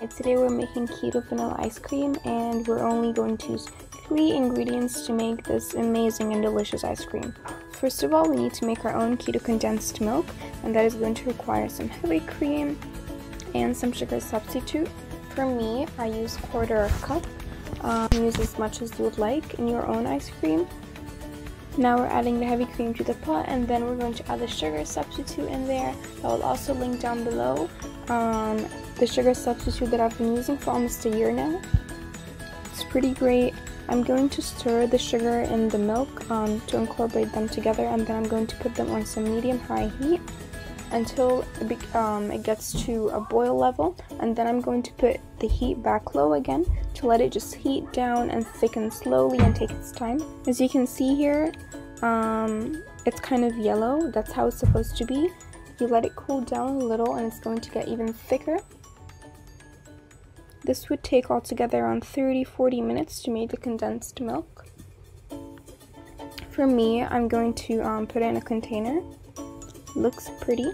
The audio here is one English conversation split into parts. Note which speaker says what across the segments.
Speaker 1: And today we're making keto vanilla ice cream, and we're only going to use 3 ingredients to make this amazing and delicious ice cream. First of all, we need to make our own keto condensed milk, and that is going to require some heavy cream and some sugar substitute. For me, I use 1/4 cup. Use as much as you would like in your own ice cream. Now we're adding the heavy cream to the pot, and then we're going to add the sugar substitute in there. I will also link down below the sugar substitute that I've been using for almost a year now. It's pretty great. I'm going to stir the sugar and the milk to incorporate them together, and then I'm going to put them on some medium-high heat until it gets to a boil level, and then I'm going to put the heat back low again to let it just heat down and thicken slowly and take its time. As you can see here, it's kind of yellow. That's how it's supposed to be. You let it cool down a little and it's going to get even thicker. This would take altogether around 30-40 minutes to make the condensed milk. For me, I'm going to put it in a container. Looks pretty.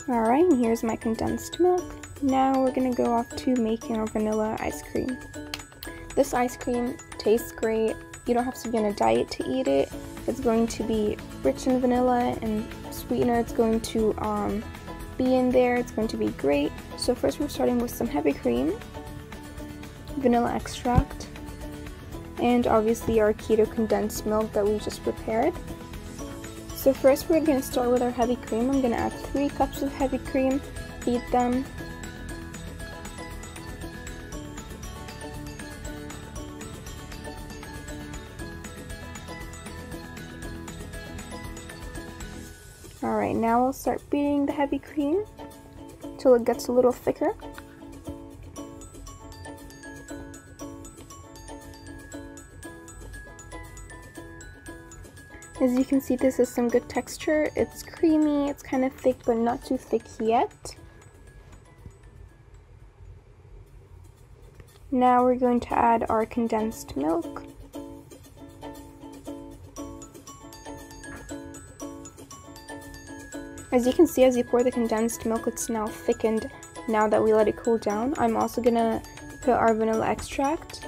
Speaker 1: Alright, and here's my condensed milk. Now we're going to go off to making our vanilla ice cream. This ice cream tastes great. You don't have to be on a diet to eat it. It's going to be rich in vanilla and sweetener. It's going to be in there. It's going to be great. So first we're starting with some heavy cream, vanilla extract, and obviously our keto condensed milk that we just prepared. So first we're going to start with our heavy cream. I'm going to add 3 cups of heavy cream, beat them. Alright, now we'll start beating the heavy cream till it gets a little thicker. As you can see, this is some good texture. It's creamy, it's kind of thick, but not too thick yet. Now we're going to add our condensed milk. As you can see, as you pour the condensed milk, it's now thickened now that we let it cool down. I'm also gonna put our vanilla extract.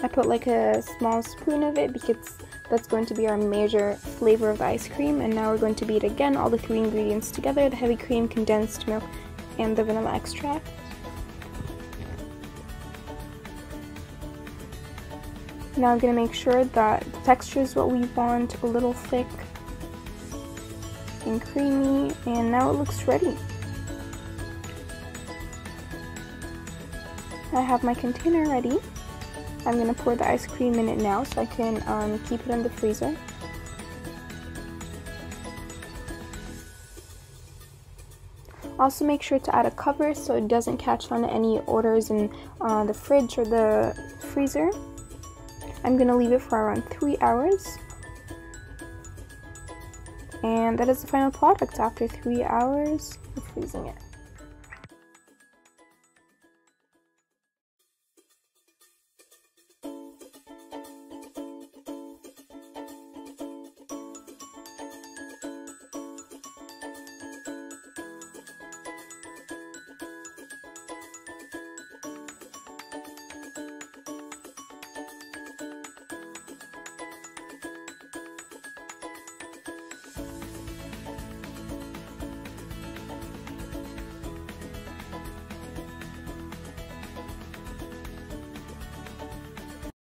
Speaker 1: I put like a small spoon of it because that's going to be our major flavor of the ice cream. And now we're going to beat again all the 3 ingredients together, the heavy cream, condensed milk, and the vanilla extract. Now I'm going to make sure that the texture is what we want, a little thick and creamy, and now it looks ready. I have my container ready. I'm going to pour the ice cream in it now so I can keep it in the freezer. Also make sure to add a cover so it doesn't catch on any odors in the fridge or the freezer. I'm going to leave it for around 3 hours. And that is the final product after 3 hours of freezing it.